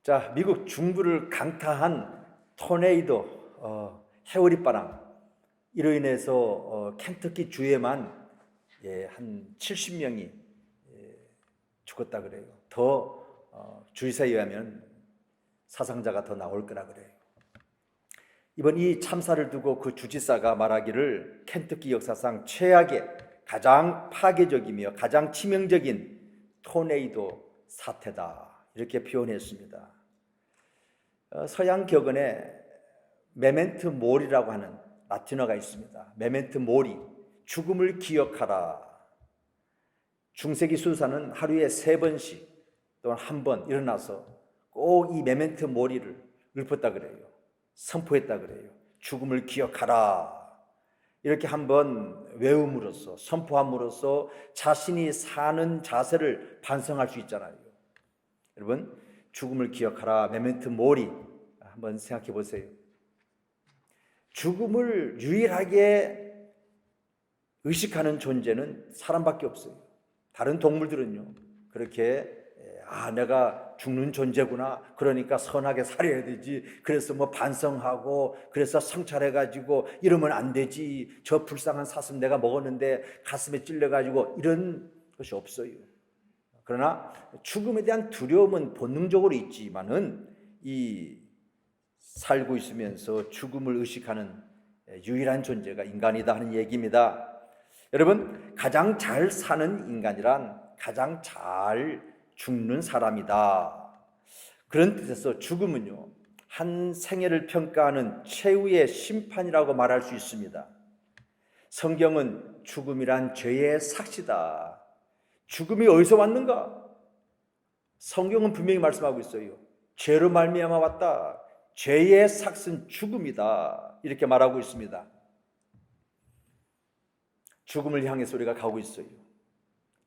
자, 미국 중부를 강타한 토네이도, 해오리바람, 이로 인해서 켄터키 주에만 한 70명이 죽었다 그래요. 더 주의사에 의하면 사상자가 더 나올 거라 그래요. 이번 이 참사를 두고 그 주지사가 말하기를 켄터키 역사상 최악의, 가장 파괴적이며 가장 치명적인 토네이도 사태다, 이렇게 표현했습니다. 서양 격언에 메멘토 모리라고 하는 라틴어가 있습니다. 메멘토 모리, 죽음을 기억하라. 중세기 수사는 하루에 3번씩 또는 1번 일어나서 꼭 이 메멘토 모리를 읊었다 그래요. 선포했다 그래요. 죽음을 기억하라. 이렇게 한번 외움으로써, 선포함으로써 자신이 사는 자세를 반성할 수 있잖아요. 여러분, 죽음을 기억하라, 메멘토 모리, 한번 생각해 보세요. 죽음을 유일하게 의식하는 존재는 사람밖에 없어요. 다른 동물들은요, 그렇게 내가 죽는 존재구나, 그러니까 선하게 살아야 되지, 그래서 뭐 반성하고, 그래서 성찰해가지고 이러면 안 되지, 저 불쌍한 사슴 내가 먹었는데 가슴에 찔려가지고, 이런 것이 없어요. 그러나 죽음에 대한 두려움은 본능적으로 있지만은 이 살고 있으면서 죽음을 의식하는 유일한 존재가 인간이다 하는 얘기입니다. 여러분, 가장 잘 사는 인간이란 가장 잘 죽는 사람이다, 그런 뜻에서 죽음은요, 한 생애를 평가하는 최후의 심판이라고 말할 수 있습니다. 성경은 죽음이란 죄의 삭시다. 죽음이 어디서 왔는가? 성경은 분명히 말씀하고 있어요. 죄로 말미암아 왔다. 죄의 삭은 죽음이다, 이렇게 말하고 있습니다. 죽음을 향해서 우리가 가고 있어요.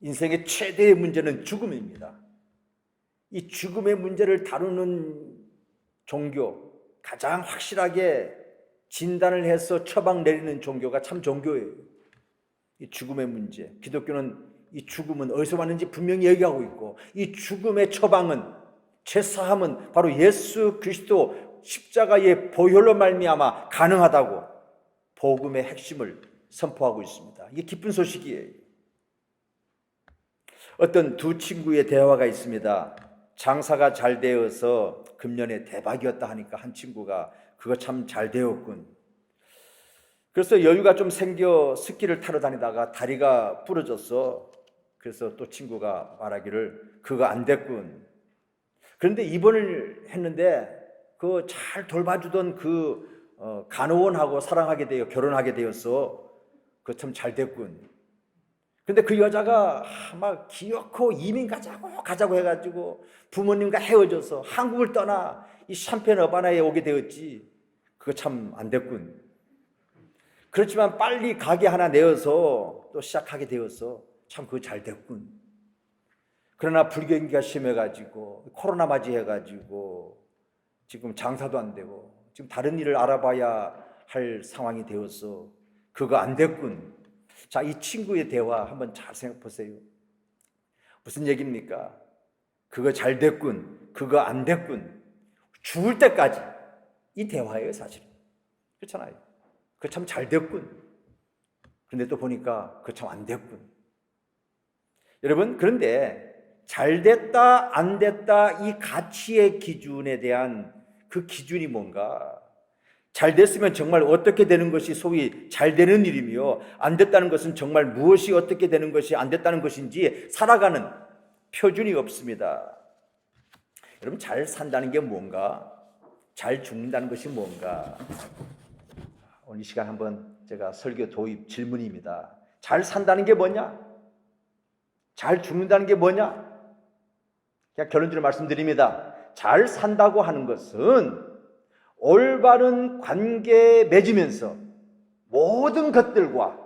인생의 최대의 문제는 죽음입니다. 이 죽음의 문제를 다루는 종교, 가장 확실하게 진단을 해서 처방 내리는 종교가 참 종교예요. 이 죽음의 문제, 기독교는 이 죽음은 어디서 왔는지 분명히 얘기하고 있고, 이 죽음의 처방은, 죄사함은 바로 예수 그리스도 십자가의 보혈로 말미암아 가능하다고 복음의 핵심을 선포하고 있습니다. 이게 기쁜 소식이에요. 어떤 두 친구의 대화가 있습니다. 장사가 잘 되어서 금년에 대박이었다 하니까 한 친구가 그거 참 잘 되었군. 그래서 여유가 좀 생겨 스키를 타러 다니다가 다리가 부러졌어. 그래서 또 친구가 말하기를 그거 안 됐군. 그런데 입원을 했는데 그 잘 돌봐주던 그 간호원하고 사랑하게 되어 결혼하게 되었어. 그거 참 잘 됐군. 근데 그 여자가 막 기어코 이민 가자고 해가지고 부모님과 헤어져서 한국을 떠나 이 샴페인 어바나에 오게 되었지. 그거 참 안 됐군. 그렇지만 빨리 가게 하나 내어서 또 시작하게 되어서 참 그거 잘 됐군. 그러나 불경기가 심해가지고 코로나 맞이해가지고 지금 장사도 안 되고 지금 다른 일을 알아봐야 할 상황이 되어서 그거 안 됐군. 자, 이 친구의 대화 한번 잘 생각해 보세요. 무슨 얘기입니까? 그거 잘 됐군, 그거 안 됐군, 죽을 때까지 이 대화예요, 사실은. 그렇잖아요. 그거 참 잘 됐군. 그런데 또 보니까 그거 참 안 됐군. 여러분, 그런데 잘 됐다, 안 됐다, 이 가치의 기준에 대한 그 기준이 뭔가? 잘 됐으면 정말 어떻게 되는 것이 소위 잘 되는 일이며, 안 됐다는 것은 정말 무엇이 어떻게 되는 것이 안 됐다는 것인지 살아가는 표준이 없습니다. 여러분, 잘 산다는 게 뭔가? 잘 죽는다는 것이 뭔가? 오늘 이 시간 한번 제가 설교 도입 질문입니다. 잘 산다는 게 뭐냐? 잘 죽는다는 게 뭐냐? 그냥 결론적으로 말씀드립니다. 잘 산다고 하는 것은 올바른 관계에 맺으면서 모든 것들과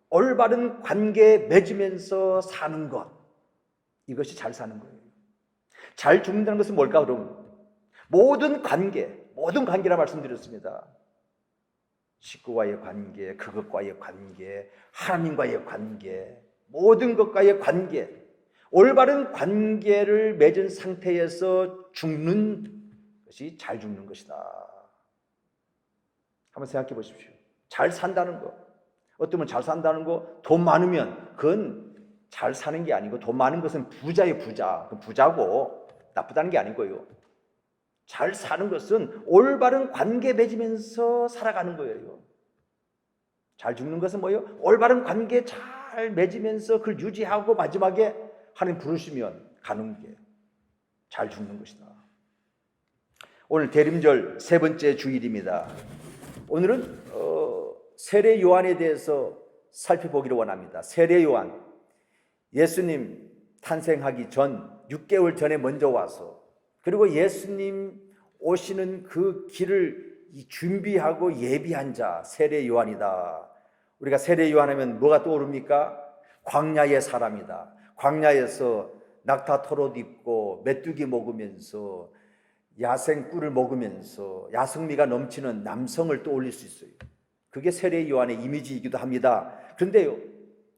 올바른 관계에 맺으면서 사는 것, 이것이 잘 사는 거예요. 잘 죽는다는 것은 뭘까 그러면? 모든 관계라 말씀드렸습니다. 식구와의 관계, 그것과의 관계, 하나님과의 관계, 모든 것과의 관계, 올바른 관계를 맺은 상태에서 죽는 그것이 잘 죽는 것이다. 한번 생각해 보십시오. 잘 산다는 거, 어쩌면 잘 산다는 거, 돈 많으면 그건 잘 사는 게 아니고, 돈 많은 것은 부자예요. 부자. 부자고 나쁘다는 게 아니고요. 잘 사는 것은 올바른 관계 맺으면서 살아가는 거예요. 잘 죽는 것은 뭐예요? 올바른 관계 잘 맺으면서 그걸 유지하고 마지막에 하나님 부르시면 가는 게 잘 죽는 것이다. 오늘 대림절 세 번째 주일입니다. 오늘은 세례 요한에 대해서 살펴보기를 원합니다. 세례 요한, 예수님 탄생하기 전 6개월 전에 먼저 와서, 그리고 예수님 오시는 그 길을 준비하고 예비한 자, 세례 요한이다. 우리가 세례 요한하면 뭐가 떠오릅니까? 광야의 사람이다. 광야에서 낙타 털옷 입고 메뚜기 먹으면서 야생 꿀을 먹으면서 야성미가 넘치는 남성을 떠올릴 수 있어요. 그게 세례 요한의 이미지이기도 합니다. 그런데요,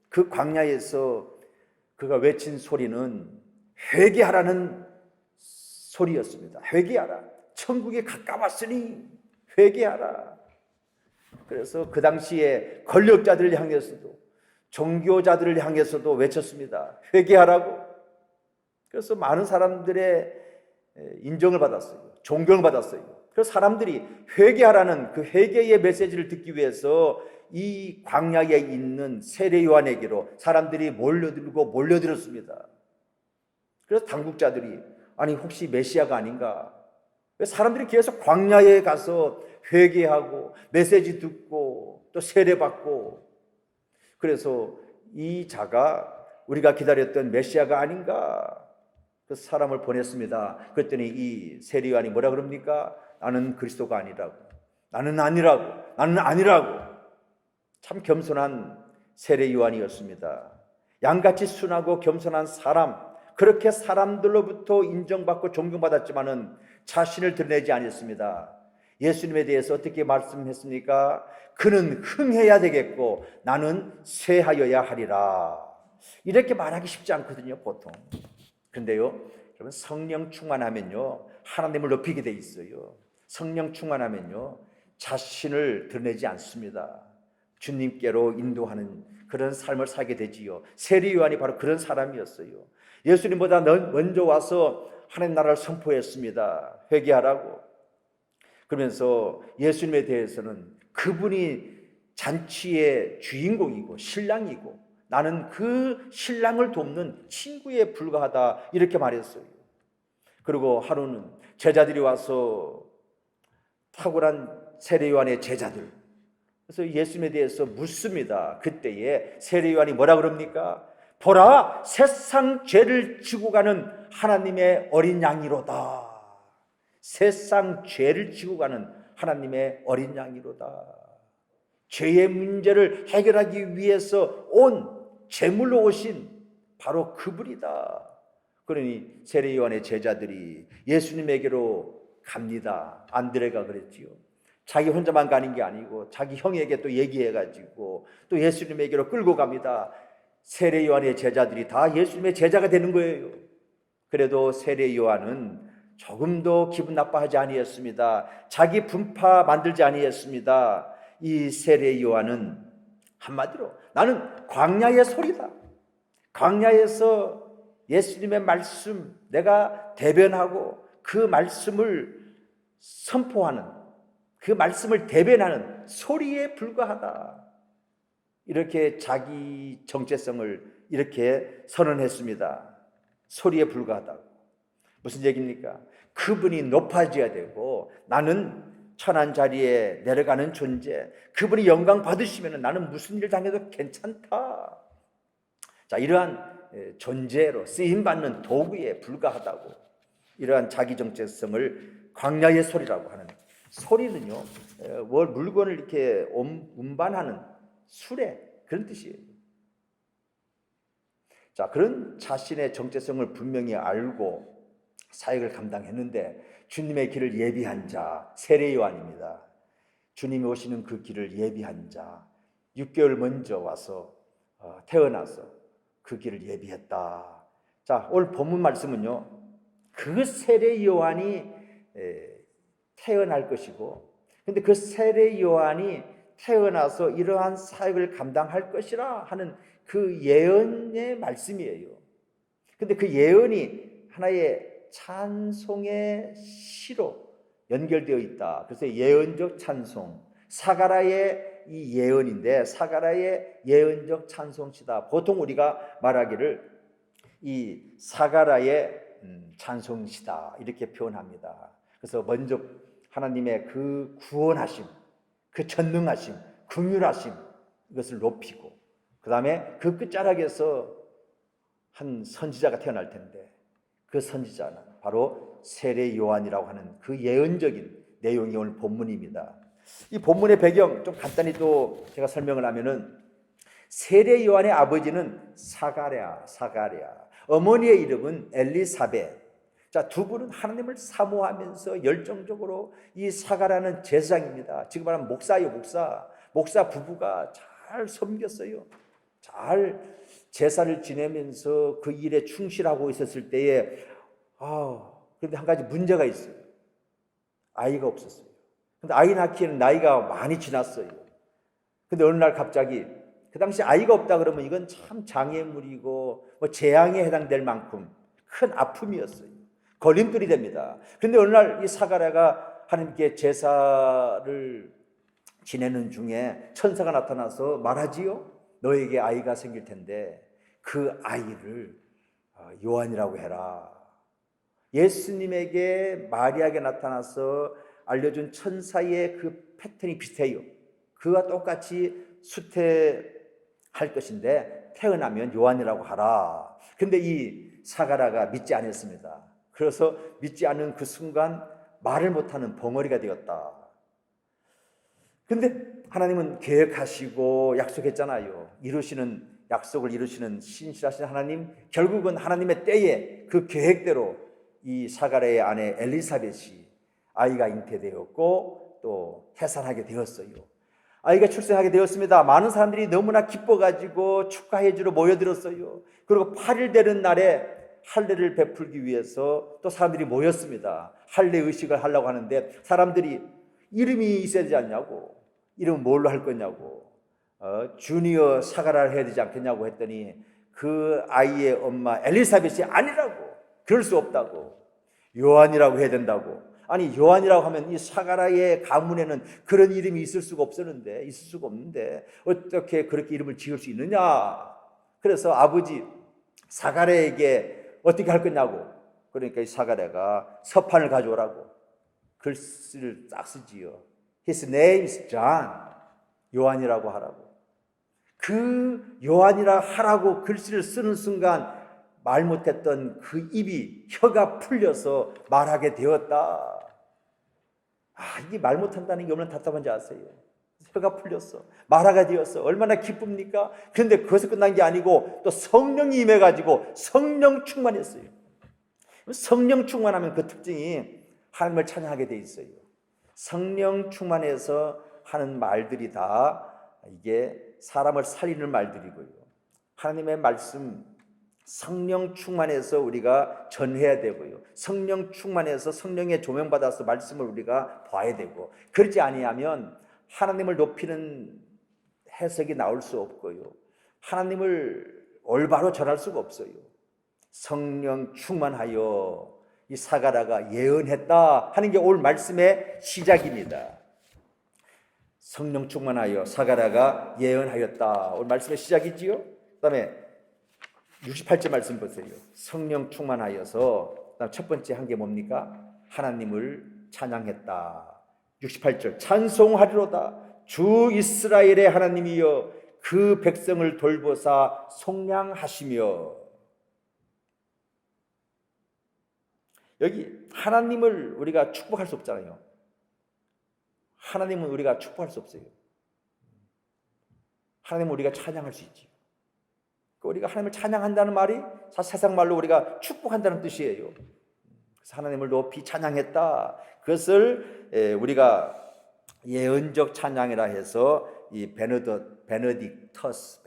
그 광야에서 그가 외친 소리는 회개하라는 소리였습니다. 회개하라. 천국에 가까웠으니 회개하라. 그래서 그 당시에 권력자들을 향해서도, 종교자들을 향해서도 외쳤습니다. 회개하라고. 그래서 많은 사람들의 인정을 받았어요. 존경을 받았어요. 그래서 사람들이 회개하라는 그 회개의 메시지를 듣기 위해서 이 광야에 있는 세례 요한에게로 사람들이 몰려들었습니다. 그래서 당국자들이, 아니 혹시 메시아가 아닌가? 왜 사람들이 계속 광야에 가서 회개하고 메시지 듣고 또 세례받고, 그래서 이 자가 우리가 기다렸던 메시아가 아닌가? 그 사람을 보냈습니다. 그랬더니 이 세례 요한이 뭐라 그럽니까? 나는 그리스도가 아니라고. 나는 아니라고. 나는 아니라고. 참 겸손한 세례 요한이었습니다. 양같이 순하고 겸손한 사람, 그렇게 사람들로부터 인정받고 존경받았지만은 자신을 드러내지 않았습니다. 예수님에 대해서 어떻게 말씀했습니까? 그는 흥해야 되겠고 나는 쇠하여야 하리라. 이렇게 말하기 쉽지 않거든요, 보통. 근데요, 여러분, 성령 충만하면요, 하나님을 높이게 돼 있어요. 성령 충만하면요, 자신을 드러내지 않습니다. 주님께로 인도하는 그런 삶을 살게 되지요. 세례 요한이 바로 그런 사람이었어요. 예수님보다 먼저 와서 하나님 나라를 선포했습니다. 회개하라고. 그러면서 예수님에 대해서는 그분이 잔치의 주인공이고 신랑이고 나는 그 신랑을 돕는 친구에 불과하다, 이렇게 말했어요. 그리고 하루는 제자들이 와서, 탁월한 세례 요한의 제자들, 그래서 예수님에 대해서 묻습니다. 그때에 세례 요한이 뭐라 그럽니까? 보라, 세상 죄를 지고 가는 하나님의 어린 양이로다. 세상 죄를 지고 가는 하나님의 어린 양이로다. 죄의 문제를 해결하기 위해서 온 제물로 오신 바로 그분이다. 그러니 세례 요한의 제자들이 예수님에게로 갑니다. 안드레가 그랬지요. 자기 혼자만 가는 게 아니고 자기 형에게 또 얘기해가지고 또 예수님에게로 끌고 갑니다. 세례 요한의 제자들이 다 예수님의 제자가 되는 거예요. 그래도 세례 요한은 조금도 기분 나빠하지 아니했습니다. 자기 분파 만들지 아니했습니다. 이 세례 요한은 한마디로 나는 광야의 소리다. 광야에서 예수님의 말씀, 내가 대변하고 그 말씀을 선포하는, 그 말씀을 대변하는 소리에 불과하다. 이렇게 자기 정체성을 이렇게 선언했습니다. 소리에 불과하다고. 무슨 얘기입니까? 그분이 높아져야 되고 나는 천한 자리에 내려가는 존재, 그분이 영광 받으시면 나는 무슨 일 당해도 괜찮다. 자, 이러한 존재로 쓰임받는 도구에 불과하다고, 이러한 자기 정체성을 광야의 소리라고 하는, 소리는요, 물건을 이렇게 운반하는 수레, 그런 뜻이에요. 자, 그런 자신의 정체성을 분명히 알고 사역을 감당했는데 주님의 길을 예비한 자, 세례 요한입니다. 주님이 오시는 그 길을 예비한 자, 6개월 먼저 와서 태어나서 그 길을 예비했다. 자, 오늘 본문 말씀은요, 그 세례 요한이 태어날 것이고, 근데 그 세례 요한이 태어나서 이러한 사역을 감당할 것이라 하는 그 예언의 말씀이에요. 근데 그 예언이 하나의 찬송의 시로 연결되어 있다. 그래서 예언적 찬송, 사가랴의 이 예언인데 사가랴의 예언적 찬송시다. 보통 우리가 말하기를 이 사가랴의 찬송시다 이렇게 표현합니다. 그래서 먼저 하나님의 그 구원하심, 그 전능하심, 긍휼하심 이것을 높이고, 그 다음에 그 끝자락에서 한 선지자가 태어날 텐데 그 선지자는 바로 세례 요한이라고 하는 그 예언적인 내용이 오늘 본문입니다. 이 본문의 배경 좀 간단히 또 제가 설명을 하면은, 세례 요한의 아버지는 사가랴, 어머니의 이름은 엘리사벳. 자, 두 분은 하나님을 사모하면서 열정적으로, 이 사가랴는 제사장입니다. 지금 말하면 목사예요, 목사 부부가 잘 섬겼어요. 잘 제사를 지내면서 그 일에 충실하고 있었을 때에 그런데 한 가지 문제가 있어요. 아이가 없었어요. 근데 아이 낳기에는 나이가 많이 지났어요. 근데 어느 날 갑자기, 그 당시 아이가 없다 그러면 이건 참 장애물이고 재앙에 해당될 만큼 큰 아픔이었어요. 걸림돌이 됩니다. 그런데 어느 날 이 사가랴가 하나님께 제사를 지내는 중에 천사가 나타나서 말하지요. 너에게 아이가 생길 텐데 그 아이를 요한이라고 해라. 예수님에게 마리아에게 나타나서 알려준 천사의 그 패턴이 비슷해요. 그와 똑같이 수태할 것인데 태어나면 요한이라고 하라. 근데 이 사가랴가 믿지 않았습니다. 그래서 믿지 않은 그 순간 말을 못하는 벙어리가 되었다. 근데 하나님은 계획하시고 약속했잖아요. 약속을 이루시는 신실하신 하나님, 결국은 하나님의 때에 그 계획대로 이 사가랴의 아내 엘리사벳이 아이가 잉태되었고 또 해산하게 되었어요. 아이가 출생하게 되었습니다. 많은 사람들이 너무나 기뻐가지고 축하해 주러 모여들었어요. 그리고 8일 되는 날에 할례를 베풀기 위해서 또 사람들이 모였습니다. 할례 의식을 하려고 하는데 사람들이 이름이 있어야 되지 않냐고, 이름은 뭘로 할 거냐고, 주니어 사가랴를 해야 되지 않겠냐고 했더니 그 아이의 엄마 엘리사벳이 아니라고, 그럴 수 없다고, 요한이라고 해야 된다고. 아니, 요한이라고 하면 이 사가랴의 가문에는 그런 이름이 있을 수가 없는데 어떻게 그렇게 이름을 지을 수 있느냐. 그래서 아버지 사가랴에게 어떻게 할 거냐고. 그러니까 이 사가랴가 서판을 가져오라고 글씨를 딱 쓰지요. His name is John. 요한이라고 하라고. 그 요한이라 하라고 글씨를 쓰는 순간 말 못했던 그 입이, 혀가 풀려서 말하게 되었다. 이게 말 못한다는 게 얼마나 답답한지 아세요? 혀가 풀렸어. 말하게 되었어. 얼마나 기쁩니까? 그런데 그것이 끝난 게 아니고 또 성령이 임해가지고 성령 충만했어요. 성령 충만하면 그 특징이 하나님을 찬양하게 돼 있어요. 성령 충만해서 하는 말들이 다 이게 사람을 살리는 말들이고요. 하나님의 말씀, 성령 충만해서 우리가 전해야 되고요. 성령 충만해서 성령의 조명받아서 말씀을 우리가 봐야 되고, 그렇지 아니하면 하나님을 높이는 해석이 나올 수 없고요. 하나님을 올바로 전할 수가 없어요. 성령 충만하여 이 사가랴가 예언했다 하는 게 오늘 말씀의 시작입니다. 성령 충만하여 사가랴가 예언하였다. 오늘 말씀의 시작이지요. 그 다음에 68절 말씀 보세요. 성령 충만하여서, 그다음 첫 번째 한 게 뭡니까? 하나님을 찬양했다. 68절 찬송하리로다. 주 이스라엘의 하나님이여 그 백성을 돌보사 속량하시며. 여기 하나님을 우리가 축복할 수 없잖아요. 하나님은 우리가 축복할 수 없어요. 하나님은 우리가 찬양할 수 있지. 우리가 하나님을 찬양한다는 말이 세상 말로 우리가 축복한다는 뜻이에요. 그래서 하나님을 높이 찬양했다. 그것을 우리가 예언적 찬양이라 해서 이 베네딕터스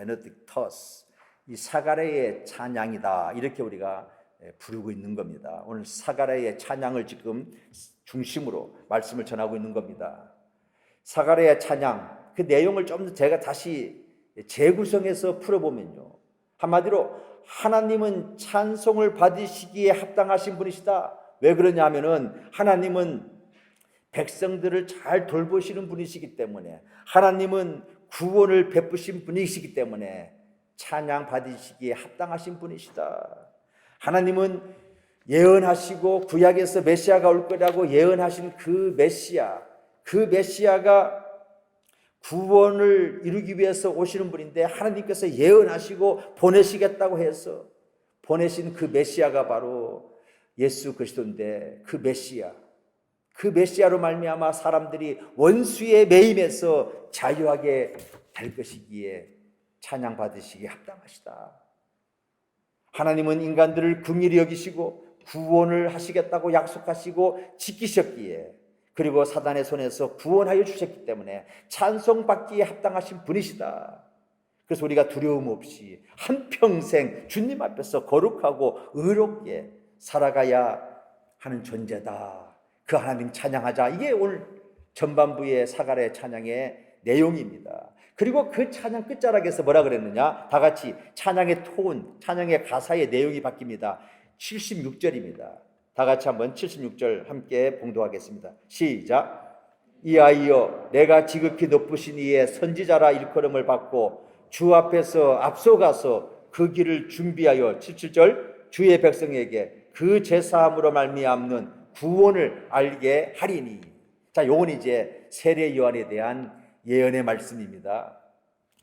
이 사가랴의 찬양이다 이렇게 우리가 부르고 있는 겁니다. 오늘 사가랴의 찬양을 지금 중심으로 말씀을 전하고 있는 겁니다. 사가랴의 찬양, 그 내용을 좀 더 제가 다시 재구성해서 풀어보면요, 한마디로 하나님은 찬송을 받으시기에 합당하신 분이시다. 왜 그러냐 하면은 하나님은 백성들을 잘 돌보시는 분이시기 때문에, 하나님은 구원을 베푸신 분이시기 때문에 찬양 받으시기에 합당하신 분이시다. 하나님은 예언하시고 구약에서 메시아가 올 거라고 예언하신 그 메시아가 구원을 이루기 위해서 오시는 분인데, 하나님께서 예언하시고 보내시겠다고 해서 보내신 그 메시아가 바로 예수 그리스도인데, 그 메시아로 말미암아 사람들이 원수의 매임에서 자유하게 될 것이기에 찬양 받으시기에 합당하시다. 하나님은 인간들을 긍휼히 여기시고 구원을 하시겠다고 약속하시고 지키셨기에, 그리고 사단의 손에서 구원하여 주셨기 때문에 찬송받기에 합당하신 분이시다. 그래서 우리가 두려움 없이 한평생 주님 앞에서 거룩하고 의롭게 살아가야 하는 존재다. 그 하나님 찬양하자. 이게 오늘 전반부의 사가랴 찬양의 내용입니다. 그리고 그 찬양 끝자락에서 뭐라 그랬느냐? 다 같이 찬양의 톤, 찬양의 가사의 내용이 바뀝니다. 76절입니다. 다 같이 한번 76절 함께 봉독하겠습니다. 시작. 이하이여 내가 지극히 높으신 이의 선지자라 일컬음을 받고 주 앞에서 앞서가서 그 길을 준비하여 77절 주의 백성에게 그 제사함으로 말미암는 구원을 알게 하리니. 자, 요건 이제 세례 요한에 대한 예언의 말씀입니다.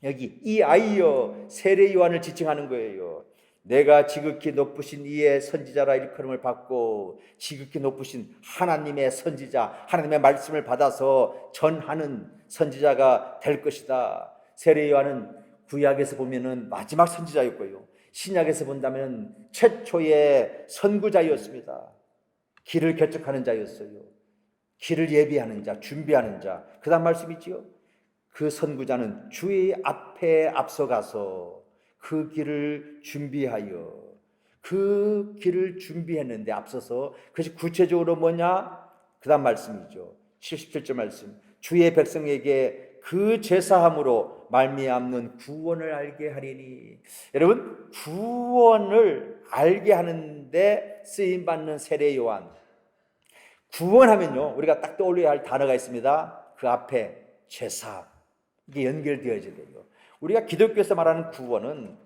여기 이 아이여, 세례 요한을 지칭하는 거예요. 내가 지극히 높으신 이의 선지자라 일컬음을 받고, 지극히 높으신 하나님의 선지자, 하나님의 말씀을 받아서 전하는 선지자가 될 것이다. 세례 요한은 구약에서 보면은 마지막 선지자였고요, 신약에서 본다면 최초의 선구자였습니다. 길을 개척하는 자였어요. 길을 예비하는 자, 준비하는 자. 그 다음 말씀이지요. 그 선구자는 주의 앞에 앞서가서 그 길을 준비했는데 앞서서, 그것이 구체적으로 뭐냐? 그 다음 말씀이죠. 77절 말씀. 주의 백성에게 그 제사함으로 말미암는 구원을 알게 하리니. 여러분, 구원을 알게 하는데 쓰임받는 세례 요한. 구원하면요, 우리가 딱 떠올려야 할 단어가 있습니다. 그 앞에 제사, 이게 연결되어져야 돼요. 우리가 기독교에서 말하는 구원은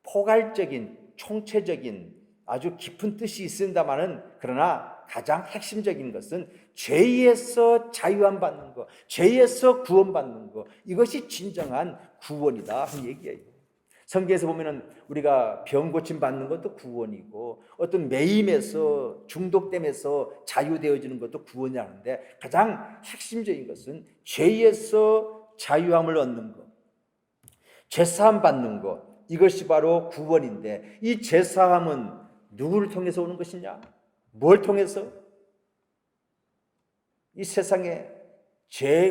포괄적인, 총체적인 아주 깊은 뜻이 있습니다만은, 그러나 가장 핵심적인 것은 죄에서 자유함 받는 것, 죄에서 구원받는 것, 이것이 진정한 구원이다 하는 얘기예요. 성경에서 보면은 우리가 병 고침 받는 것도 구원이고, 어떤 매임에서, 중독됨에서 자유되어지는 것도 구원이라는데, 가장 핵심적인 것은 죄에서 자유함을 얻는 것, 제사함 받는 것, 이것이 바로 구원인데, 이 제사함은 누구를 통해서 오는 것이냐? 뭘 통해서? 이 세상에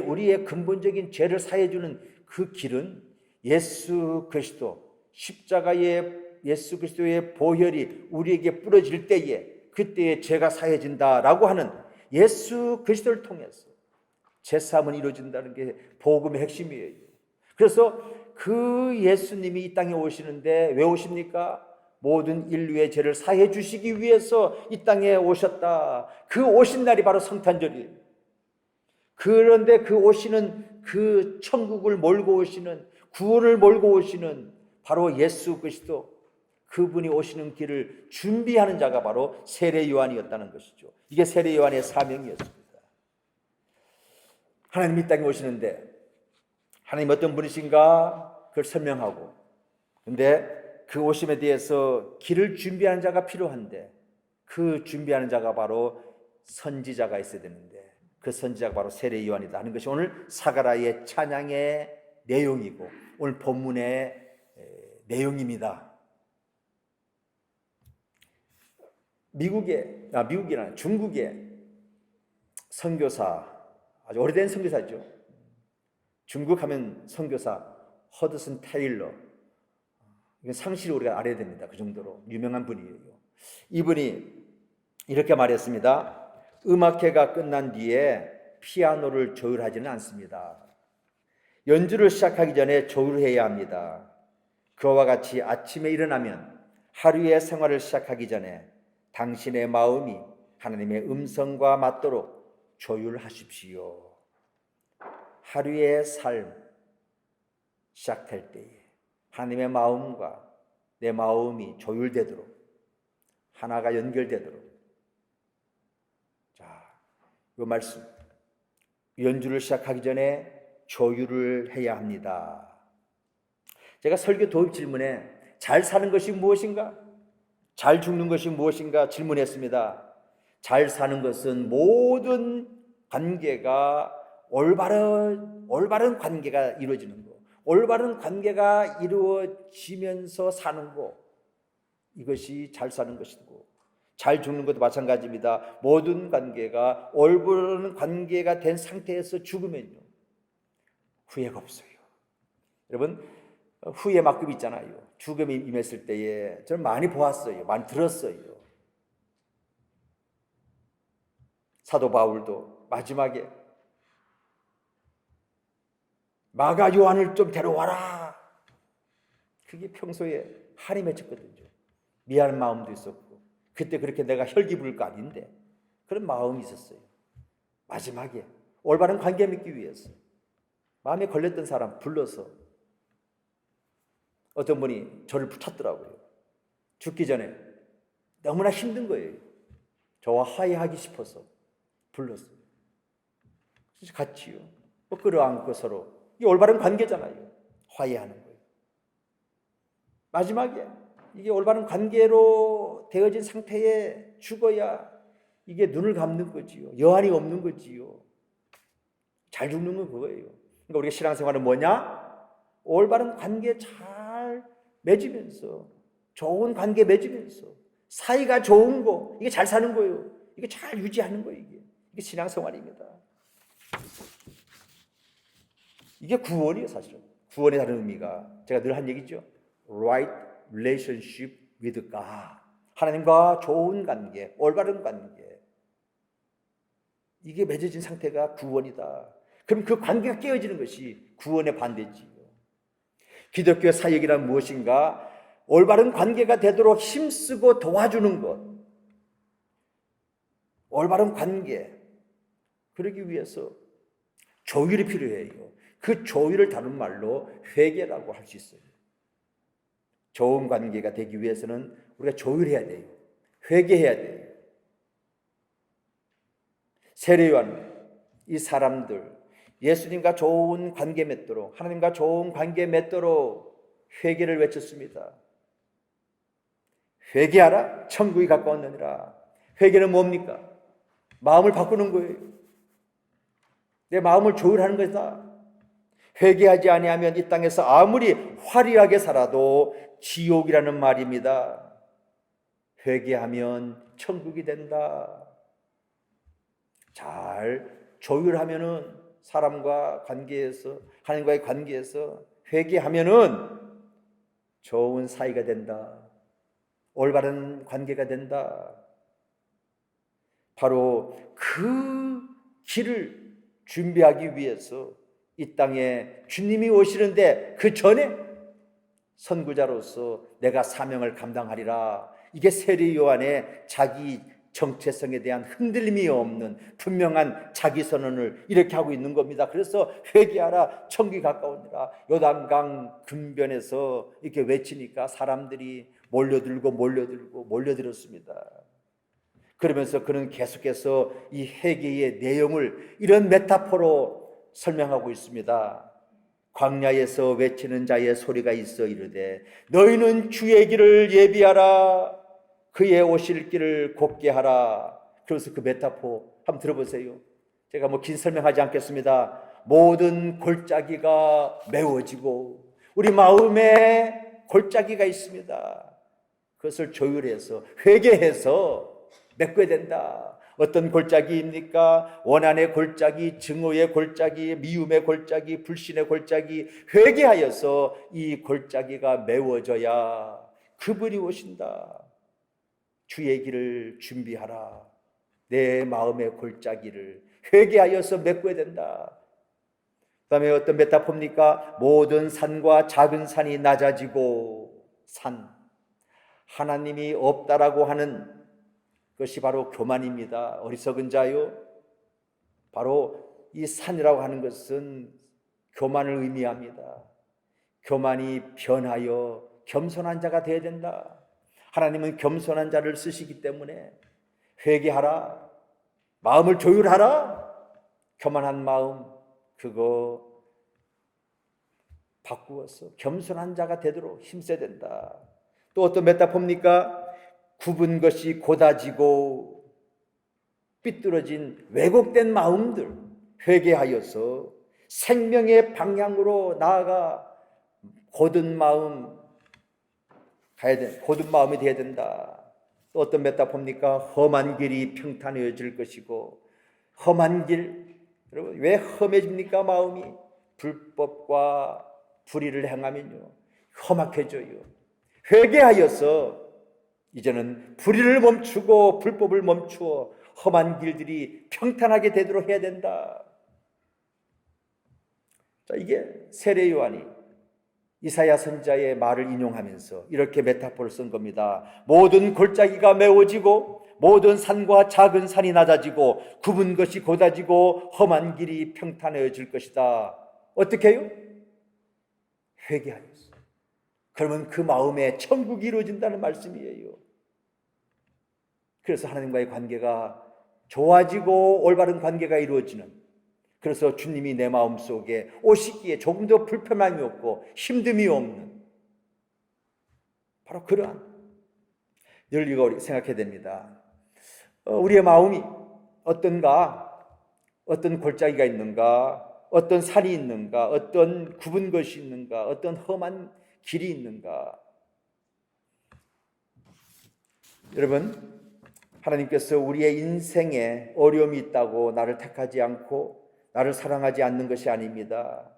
우리의 근본적인 죄를 사해주는 그 길은 예수 그리스도, 십자가의 예수 그리스도의 보혈이 우리에게 뿌려질 때에, 그때에 죄가 사해진다라고 하는 예수 그리스도를 통해서 제사함은 이루어진다는 게 복음의 핵심이에요. 그래서 그 예수님이 이 땅에 오시는데 왜 오십니까? 모든 인류의 죄를 사해 주시기 위해서 이 땅에 오셨다. 그 오신 날이 바로 성탄절이에요. 그런데 그 오시는, 그 천국을 몰고 오시는, 구원을 몰고 오시는 바로 예수 그리스도, 그분이 오시는 길을 준비하는 자가 바로 세례 요한이었다는 것이죠. 이게 세례 요한의 사명이었습니다. 하나님 이 땅에 오시는데 하나님 어떤 분이신가? 그걸 설명하고, 근데 그 오심에 대해서 길을 준비하는 자가 필요한데, 그 준비하는 자가 바로 선지자가 있어야 되는데, 그 선지자가 바로 세례 요한이다 하는 것이 오늘 사가랴의 찬양의 내용이고 오늘 본문의 내용입니다. 중국의 선교사, 아주 오래된 선교사죠. 중국 하면 선교사 허드슨 테일러, 이건 상시를 우리가 알아야 됩니다. 그 정도로 유명한 분이에요. 이분이 이렇게 말했습니다. 음악회가 끝난 뒤에 피아노를 조율하지는 않습니다. 연주를 시작하기 전에 조율해야 합니다. 그와 같이 아침에 일어나면 하루의 생활을 시작하기 전에 당신의 마음이 하나님의 음성과 맞도록 조율하십시오. 하루의 삶 시작할 때에 하나님의 마음과 내 마음이 조율되도록, 하나가 연결되도록. 자, 이 말씀, 연주를 시작하기 전에 조율을 해야 합니다. 제가 설교 도입 질문에 잘 사는 것이 무엇인가? 잘 죽는 것이 무엇인가? 질문했습니다. 잘 사는 것은 모든 관계가 올바른 관계가 이루어지는 거, 올바른 관계가 이루어지면서 사는 거, 이것이 잘 사는 것이고, 잘 죽는 것도 마찬가지입니다. 모든 관계가 올바른 관계가 된 상태에서 죽으면요, 후회가 없어요. 여러분, 후회 만큼 있잖아요. 죽음이 임했을 때에 저는 많이 보았어요. 많이 들었어요. 사도 바울도 마지막에 마가 요한을 좀 데려와라. 그게 평소에 한이 맺혔거든요. 미안한 마음도 있었고, 그때 그렇게 내가 혈기 부릴 거 아닌데 그런 마음이 있었어요. 마지막에 올바른 관계 맺기 위해서 마음에 걸렸던 사람 불러서 어떤 분이 저를 붙잡더라고요. 죽기 전에 너무나 힘든 거예요. 저와 화해하기 싶어서 불렀어요. 그래서 같이요, 끌어안고 서로, 이게 올바른 관계잖아요. 화해하는 거예요. 마지막에 이게 올바른 관계로 되어진 상태에 죽어야 이게 눈을 감는 거지요. 여한이 없는 거지요. 잘 죽는 건 그거예요. 그러니까 우리가 신앙생활은 뭐냐? 올바른 관계 잘 맺으면서, 좋은 관계 맺으면서, 사이가 좋은 거, 이게 잘 사는 거예요. 이게 잘 유지하는 거예요. 이게 신앙생활입니다. 이게 구원이에요. 사실은 구원의 다른 의미가, 제가 늘 한 얘기죠. Right relationship with God. 하나님과 좋은 관계, 올바른 관계, 이게 맺어진 상태가 구원이다. 그럼 그 관계가 깨어지는 것이 구원의 반대지요. 기독교 사역이란 무엇인가? 올바른 관계가 되도록 힘쓰고 도와주는 것. 올바른 관계, 그러기 위해서 조율이 필요해요. 그 조율을 다른 말로 회개라고 할 수 있어요. 좋은 관계가 되기 위해서는 우리가 조율해야 돼요. 회개해야 돼요. 세례요한, 이 사람들 예수님과 좋은 관계 맺도록, 하나님과 좋은 관계 맺도록 회개를 외쳤습니다. 회개하라, 천국이 가까웠느니라. 회개는 뭡니까? 마음을 바꾸는 거예요. 내 마음을 조율하는 것이다. 회개하지 아니하면 이 땅에서 아무리 화려하게 살아도 지옥이라는 말입니다. 회개하면 천국이 된다. 잘 조율하면은, 사람과 관계에서, 하나님과의 관계에서 회개하면은 좋은 사이가 된다. 올바른 관계가 된다. 바로 그 길을 준비하기 위해서 이 땅에 주님이 오시는데 그 전에 선구자로서 내가 사명을 감당하리라. 이게 세례 요한의 자기 정체성에 대한 흔들림이 없는 분명한 자기 선언을 이렇게 하고 있는 겁니다. 그래서 회개하라, 천국이 가까우니라. 요단강 근변에서 이렇게 외치니까 사람들이 몰려들었습니다. 그러면서 그는 계속해서 이 회개의 내용을 이런 메타포로 설명하고 있습니다. 광야에서 외치는 자의 소리가 있어 이르되 너희는 주의 길을 예비하라, 그의 오실 길을 곧게 하라. 그래서 그 메타포 한번 들어보세요. 제가 긴 설명하지 않겠습니다. 모든 골짜기가 메워지고 우리 마음에 골짜기가 있습니다. 그것을 조율해서 회개해서 메꿔야 된다. 어떤 골짜기입니까? 원한의 골짜기, 증오의 골짜기, 미움의 골짜기, 불신의 골짜기. 회개하여서 이 골짜기가 메워져야 그분이 오신다. 주의 길을 준비하라. 내 마음의 골짜기를 회개하여서 메꿔야 된다. 그 다음에 어떤 메타포입니까? 모든 산과 작은 산이 낮아지고 하나님이 없다라고 하는 것이 바로 교만입니다. 어리석은 자요. 바로 이 산이라고 하는 것은 교만을 의미합니다. 교만이 변하여 겸손한 자가 되어야 된다. 하나님은 겸손한 자를 쓰시기 때문에 회개하라. 마음을 조율하라. 교만한 마음 그거 바꾸어서 겸손한 자가 되도록 힘써야 된다. 또 어떤 메타포입니까? 굽은 것이 고다지고 삐뚤어진 왜곡된 마음들 회개하여서 생명의 방향으로 나아가 곧은 마음이 되어야 된다. 또 어떤 메타포입니까? 험한 길이 평탄해질 것이고 험한 길, 여러분 왜 험해집니까? 마음이 불법과 불의를 행하면요 험악해져요. 회개하여서 이제는 불의를 멈추고 불법을 멈추어 험한 길들이 평탄하게 되도록 해야 된다. 자, 이게 세례 요한이 이사야 선지자의 말을 인용하면서 이렇게 메타포를 쓴 겁니다. 모든 골짜기가 메워지고 모든 산과 작은 산이 낮아지고 굽은 것이 고다지고 험한 길이 평탄해질 것이다. 어떻게 해요? 회개하였어. 그러면 그 마음에 천국이 이루어진다는 말씀이에요. 그래서 하나님과의 관계가 좋아지고 올바른 관계가 이루어지는, 그래서 주님이 내 마음속에 오시기에 조금 더 불편함이 없고 힘듦이 없는, 바로 그러한 늘 이거 생각해야 됩니다. 우리의 마음이 어떤가? 어떤 골짜기가 있는가? 어떤 산이 있는가? 어떤 굽은 것이 있는가? 어떤 험한 길이 있는가? 여러분, 하나님께서 우리의 인생에 어려움이 있다고 나를 택하지 않고 나를 사랑하지 않는 것이 아닙니다.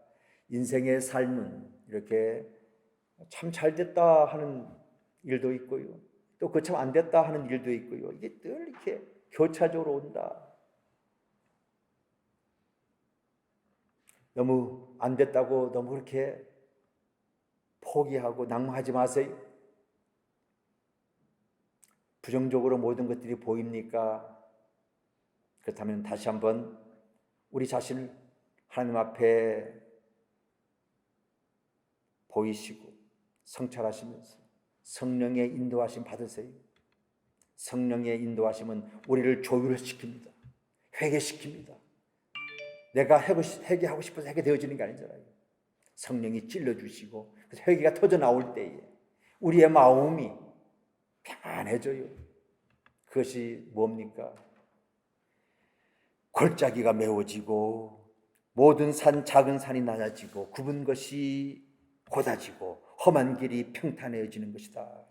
인생의 삶은 이렇게 참 잘됐다 하는 일도 있고요, 또 그 참 안 됐다 하는 일도 있고요. 이게 늘 이렇게 교차적으로 온다. 너무 안 됐다고 너무 그렇게 포기하고 낙망하지 마세요. 부정적으로 모든 것들이 보입니까? 그렇다면 다시 한번 우리 자신을 하나님 앞에 보이시고 성찰하시면서 성령의 인도하심 받으세요. 성령의 인도하심은 우리를 조율시킵니다. 회개시킵니다. 내가 회개하고 싶어서 회개되어지는 게 아니잖아요. 성령이 찔러주시고 그래서 회개가 터져 나올 때에 우리의 마음이 평안해져요. 그것이 뭡니까? 골짜기가 메워지고 모든 산 작은 산이 낮아지고 굽은 것이 고다지고 험한 길이 평탄해지는 것이다.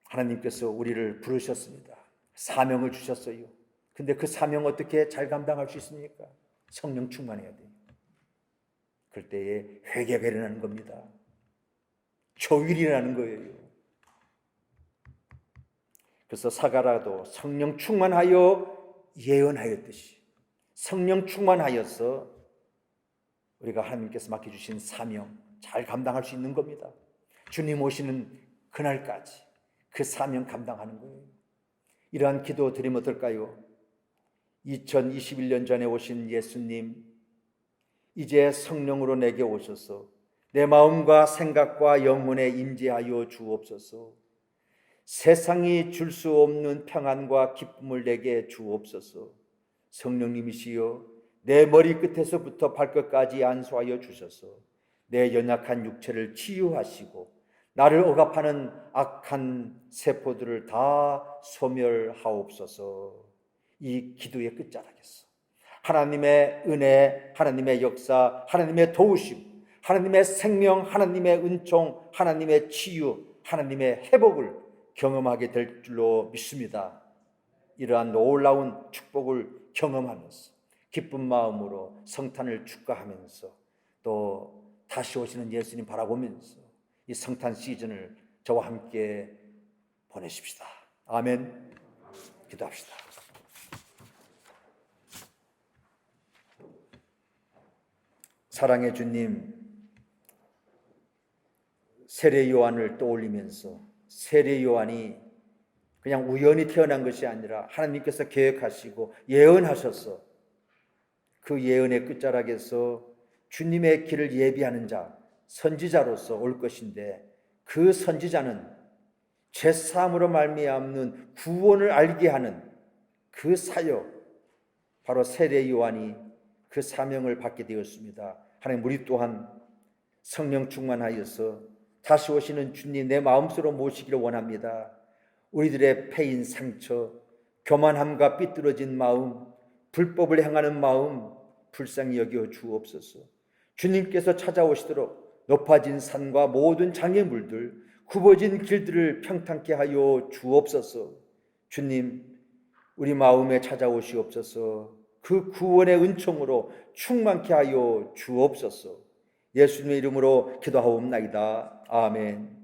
하나님께서 우리를 부르셨습니다. 사명을 주셨어요. 근데 그 사명 어떻게 잘 감당할 수 있습니까? 성령 충만해야 돼요. 그럴 때에 회개가 일어나는 겁니다. 조율이 일어나는 거예요. 그래서 사가라도 성령 충만하여 예언하였듯이 성령 충만하여서 우리가 하나님께서 맡겨주신 사명 잘 감당할 수 있는 겁니다. 주님 오시는 그날까지 그 사명 감당하는 거예요. 이러한 기도 드리면 어떨까요? 2021년 전에 오신 예수님, 이제 성령으로 내게 오셔서 내 마음과 생각과 영혼에 임재하여 주옵소서. 세상이 줄 수 없는 평안과 기쁨을 내게 주옵소서. 성령님이시여 내 머리끝에서부터 발끝까지 안수하여 주셔서 내 연약한 육체를 치유하시고 나를 억압하는 악한 세포들을 다 소멸하옵소서. 이 기도의 끝자락에서 하나님의 은혜, 하나님의 역사, 하나님의 도우심, 하나님의 생명, 하나님의 은총, 하나님의 치유, 하나님의 회복을 경험하게 될 줄로 믿습니다. 이러한 놀라운 축복을 경험하면서 기쁜 마음으로 성탄을 축하하면서 또 다시 오시는 예수님 바라보면서 이 성탄 시즌을 저와 함께 보내십시다. 아멘. 기도합시다. 사랑의 주님, 세례 요한을 떠올리면서 세례 요한이 그냥 우연히 태어난 것이 아니라 하나님께서 계획하시고 예언하셔서 그 예언의 끝자락에서 주님의 길을 예비하는 자, 선지자로서 올 것인데, 그 선지자는 죄사함으로 말미암는 구원을 알게 하는 그 사역, 바로 세례 요한이 그 사명을 받게 되었습니다. 하나님, 우리 또한 성령 충만하여서 다시 오시는 주님 내 마음속으로 모시기를 원합니다. 우리들의 패인 상처, 교만함과 삐뚤어진 마음, 불법을 행하는 마음 불쌍히 여겨 주옵소서. 주님께서 찾아오시도록 높아진 산과 모든 장애물들, 굽어진 길들을 평탄케 하여 주옵소서. 주님, 우리 마음에 찾아오시옵소서. 그 구원의 은총으로 충만케 하여 주옵소서. 예수님의 이름으로 기도하옵나이다. 아멘.